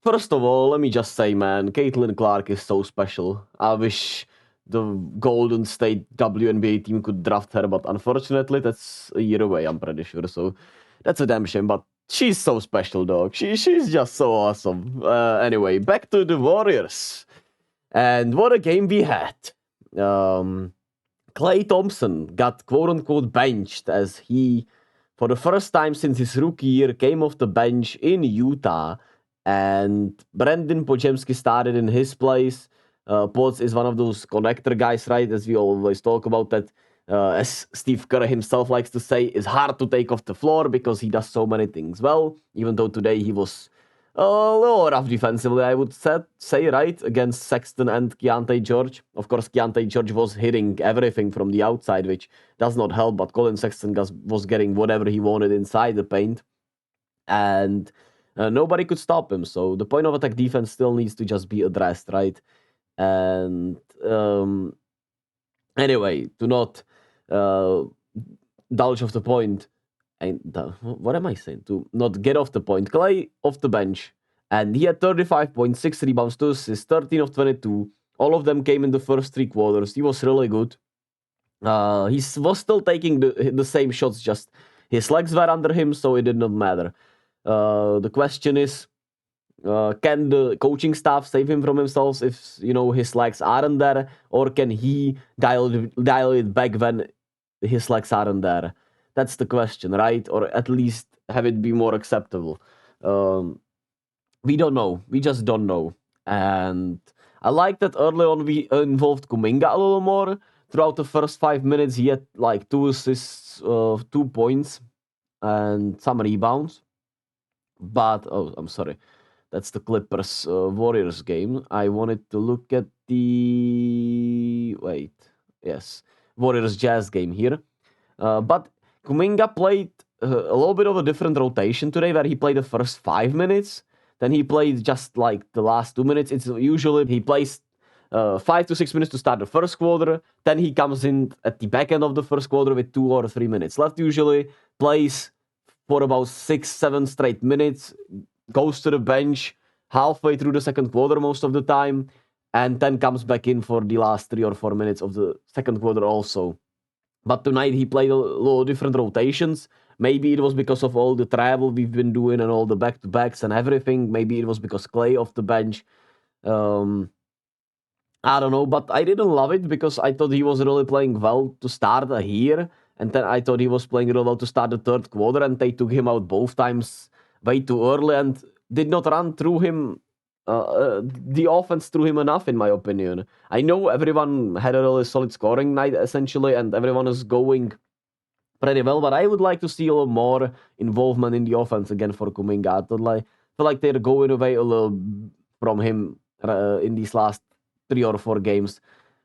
First of all, let me just say, man, Caitlin Clark is so special. I wish the Golden State WNBA team could draft her, but unfortunately, that's a year away, I'm pretty sure. So that's a damn shame, but she's so special, dog. She's just so awesome. Anyway, back to the Warriors. And what a game we had. Klay Thompson got quote-unquote benched as he, for the first time since his rookie year, came off the bench in Utah, and Brandon Podziemski started in his place. Pods is one of those connector guys, right? As we always talk about that, as Steve Kerr himself likes to say, is hard to take off the floor because he does so many things well, even though today he was a little rough defensively, I would say, right, against Sexton and Keontae George. Of course, Keontae George was hitting everything from the outside, which does not help, but Colin Sexton was getting whatever he wanted inside the paint, and nobody could stop him. So the point of attack defense still needs to just be addressed, right? And anyway, to not dulge off the point, what am I saying? To not get off the point. Klay off the bench, and he had 35.6 rebounds, 2 assists, 13 of 22. All of them came in the first 3 quarters. He was really good. He was still taking the same shots, just his legs were under him, so it did not matter. The question is, can the coaching staff save him from himself if his legs aren't there, or can he dial it back when his legs aren't there? That's the question, right? Or at least have it be more acceptable. We don't know. We just don't know. And I like that early on we involved Kuminga a little more. Throughout the first 5 minutes, he had like 2 assists, 2 points, and some rebounds. But, oh, I'm sorry. That's the Clippers Warriors game. I wanted to look at the Warriors Jazz game here. But Kuminga played a little bit of a different rotation today, where he played the first 5 minutes. Then he played just like the last 2 minutes. It's usually he plays 5 to 6 minutes to start the first quarter. Then he comes in at the back end of the first quarter with 2 or 3 minutes left. Usually plays for about 6-7 straight minutes, goes to the bench halfway through the second quarter most of the time, and then comes back in for the last 3 or 4 minutes of the second quarter also. But tonight he played a little different rotations. Maybe it was because of all the travel we've been doing and all the back-to-backs and everything. Maybe it was because Klay off the bench. I don't know, but I didn't love it because I thought he was really playing well to start here. And then I thought he was playing really well to start the third quarter, and they took him out both times way too early and did not run through him, the offense through him enough, in my opinion. I know everyone had a really solid scoring night, essentially, and everyone is going pretty well, but I would like to see a little more involvement in the offense again for Kuminga. I feel like they're going away a little from him in these last 3 or 4 games,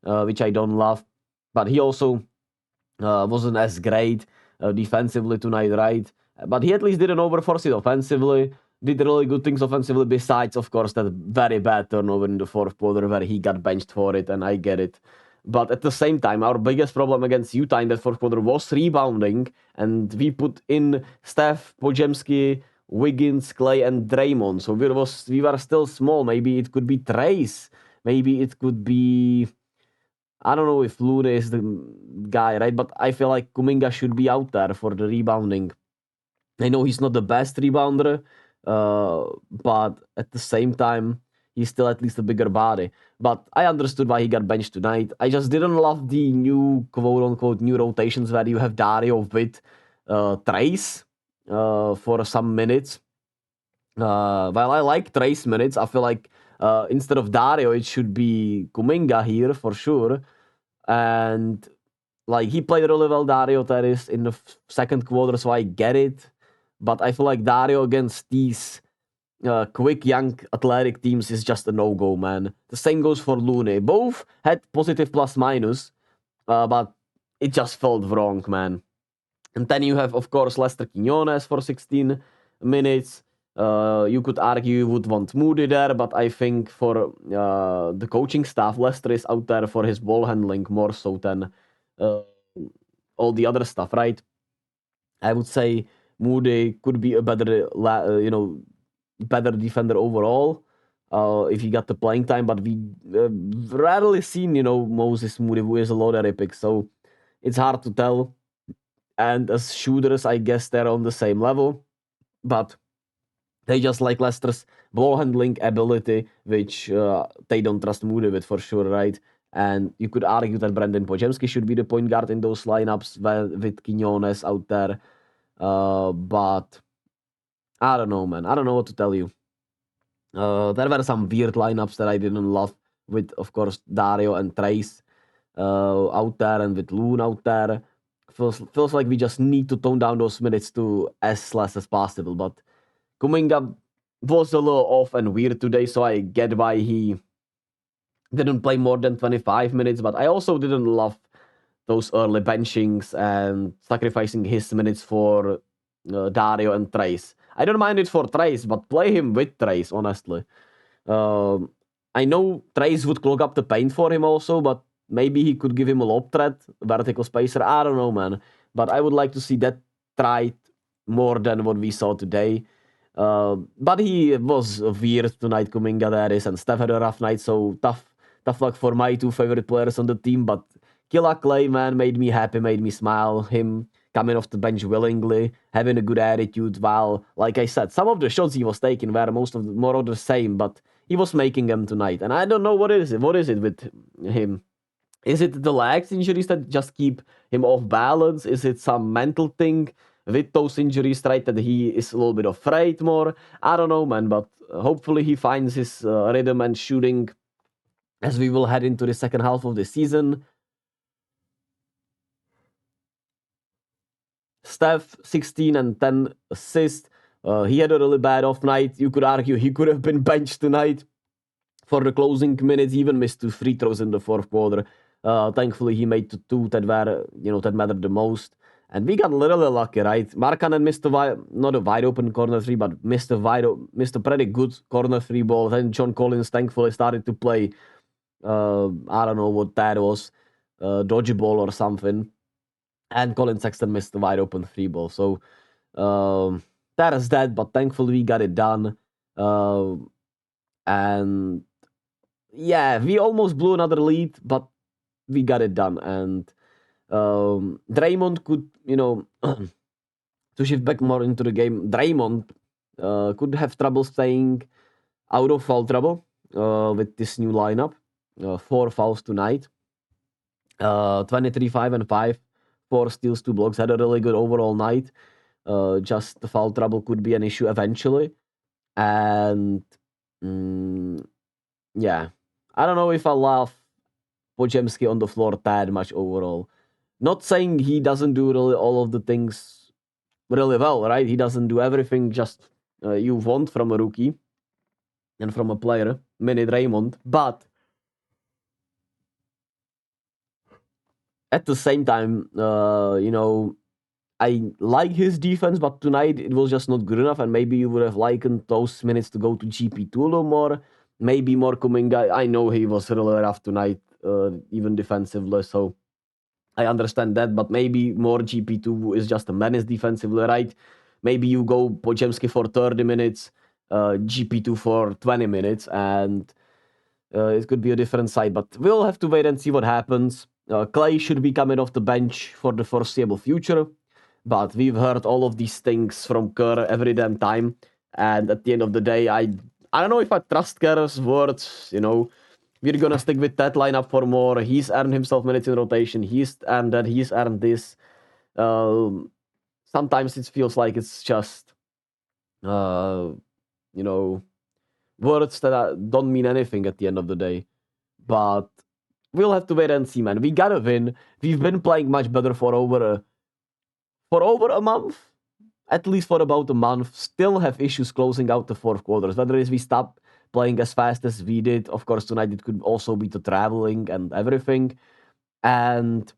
which I don't love. But he also wasn't as great defensively tonight, right? But he at least didn't overforce it offensively. Did really good things offensively, besides, of course, that very bad turnover in the fourth quarter where he got benched for it, and I get it. But at the same time, our biggest problem against Utah in that fourth quarter was rebounding, and we put in Steph, Podziemski, Wiggins, Klay, and Draymond. So we were still small. Maybe it could be Trace. Maybe it could be, I don't know if Lune is the guy, right? But I feel like Kuminga should be out there for the rebounding. I know he's not the best rebounder, but at the same time, he's still at least a bigger body. But I understood why he got benched tonight. I just didn't love the new, quote-unquote, new rotations where you have Dario with Trace for some minutes. While I like Trace minutes, I feel like instead of Dario, it should be Kuminga here for sure. And like he played really well, Dario Terris, in the second quarter, so I get it. But I feel like Dario against these quick, young, athletic teams is just a no-go, man. The same goes for Lune. Both had positive plus-minus, but it just felt wrong, man. And then you have, of course, Lester Quinones for 16 minutes. You could argue you would want Moody there, but I think for the coaching staff, Lester is out there for his ball handling more so than all the other stuff, right? I would say Moody could be a better, better defender overall if he got the playing time. But we rarely seen, Moses Moody, who is a lottery pick. So it's hard to tell. And as shooters, I guess they're on the same level. But they just like Leicester's ball handling ability, which they don't trust Moody with for sure, right? And you could argue that Brandon Pojemski should be the point guard in those lineups with Quinones out there. But I don't know, man. I don't know what to tell you. There were some weird lineups that I didn't love with, of course, Dario and Trace out there and with Loon out there. Feels like we just need to tone down those minutes to as less as possible. But Kuminga was a little off and weird today, so I get why he didn't play more than 25 minutes. But I also didn't love those early benchings and sacrificing his minutes for Dario and Trace. I don't mind it for Trace, but play him with Trace, honestly. I know Trace would clog up the paint for him also, but maybe he could give him a lob threat, vertical spacer. I don't know, man. But I would like to see that tried more than what we saw today. But he was weird tonight, Kuminga there is, and Steph had a rough night, so tough luck for my two favorite players on the team. But Killa Klay, man, made me happy, made me smile. Him coming off the bench willingly, having a good attitude, while, like I said, some of the shots he was taking were more of the same, but he was making them tonight. And I don't know what is it. What is it with him? Is it the legs injuries that just keep him off balance? Is it some mental thing with those injuries, right? That he is a little bit afraid more? I don't know, man, but hopefully he finds his rhythm and shooting as we will head into the second half of the season. Steph, 16 and 10 assists. He had a really bad off night. You could argue he could have been benched tonight for the closing minutes. He even missed 2 free throws in the fourth quarter. Thankfully, he made the 2 that were, that mattered the most. And we got literally lucky, right? Markkanen missed not a wide open corner 3, but missed a pretty good corner 3 ball. Then John Collins thankfully started to play. I don't know what that was, dodgy ball or something. And Colin Sexton missed the wide open 3 ball. So that is that, but thankfully we got it done. And yeah, we almost blew another lead, but we got it done. And Draymond could, to shift back more into the game, Draymond could have trouble staying out of foul trouble with this new lineup. 4 fouls tonight. 23, 5, and 5. 4 steals, 2 blocks. Had a really good overall night. Just the foul trouble could be an issue eventually. And yeah, I don't know if I love Pojemski on the floor that much overall. Not saying he doesn't do really all of the things really well, right? He doesn't do everything just you want from a rookie and from a player, mini Draymond. But at the same time, I like his defense, but tonight it was just not good enough, and maybe you would have likened those minutes to go to GP2 a little more. Maybe more Kuminga. I know he was really rough tonight, even defensively, so I understand that, but maybe more GP2 is just a menace defensively, right? Maybe you go Pojemski for 30 minutes, GP2 for 20 minutes, and it could be a different side, but we'll have to wait and see what happens. Klay should be coming off the bench for the foreseeable future, but we've heard all of these things from Kerr every damn time, and at the end of the day, I don't know if I trust Kerr's words, We're gonna stick with that lineup for more. He's earned himself minutes in rotation. He's earned that. He's earned this. Sometimes it feels like it's just, words that don't mean anything at the end of the day. But we'll have to wait and see, man. We gotta win. We've been playing much better for over a month, at least for about a month. Still have issues closing out the fourth quarters. Whether it's we stop playing as fast as we did. Of course, tonight it could also be the traveling and everything. And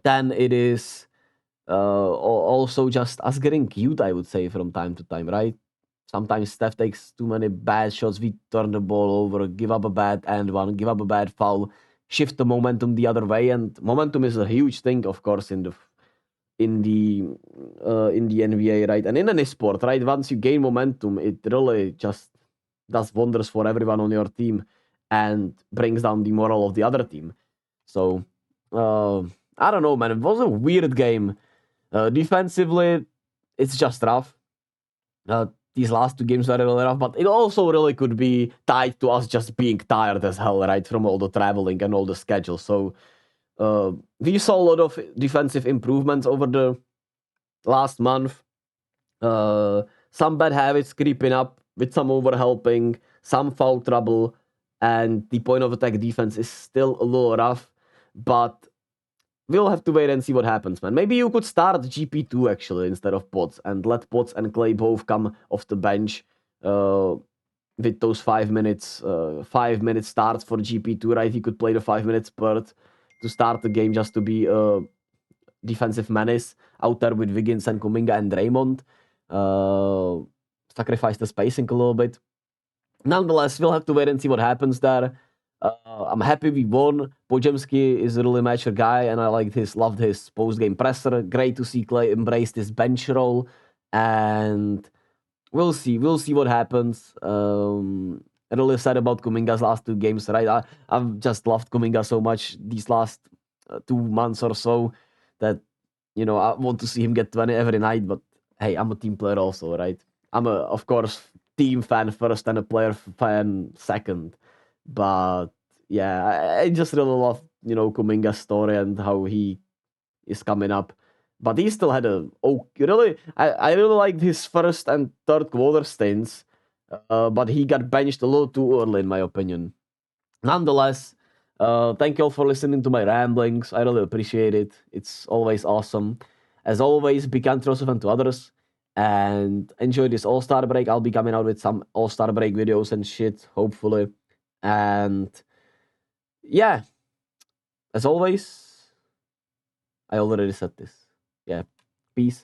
then it is also just us getting cute, I would say, from time to time, right? Sometimes Steph takes too many bad shots. We turn the ball over, give up a bad and one, give up a bad foul, shift the momentum the other way. And momentum is a huge thing, of course, in in the NBA, right? And in any sport, right? Once you gain momentum, it really just does wonders for everyone on your team and brings down the morale of the other team. So I don't know, man. It was a weird game. Defensively, it's just rough. These last two games were really rough, but it also really could be tied to us just being tired as hell, right? From all the traveling and all the schedule. So we saw a lot of defensive improvements over the last month. Some bad habits creeping up with some overhelping, some foul trouble, and the point of attack defense is still a little rough. But we'll have to wait and see what happens, man. Maybe you could start GP2 actually instead of Potts and let Potts and Klay both come off the bench with those 5 minutes, 5 minute starts for GP2, right? He could play the 5 minutes per to start the game just to be a defensive menace out there with Wiggins and Kuminga and Draymond. Sacrifice the spacing a little bit. Nonetheless, we'll have to wait and see what happens there. I'm happy we won. Pojemski is a really mature guy, and I loved his post-game presser. Great to see Klay embrace this bench role, and we'll see. We'll see what happens. I really sad about Kuminga's last two games, right? I've just loved Kuminga so much these last 2 months or so that I want to see him get 20 every night. But hey, I'm a team player also, right? I'm of course, team fan first and a player fan second. But yeah, I just really love Kuminga's story and how he is coming up. But he still had I really liked his first and third quarter stints, but he got benched a little too early in my opinion. Nonetheless, thank you all for listening to my ramblings. I really appreciate it. It's always awesome. As always, be kind to yourself and to others. And enjoy this All-Star break. I'll be coming out with some All-Star break videos and shit, hopefully. And yeah, as always, I already said this. Yeah, peace.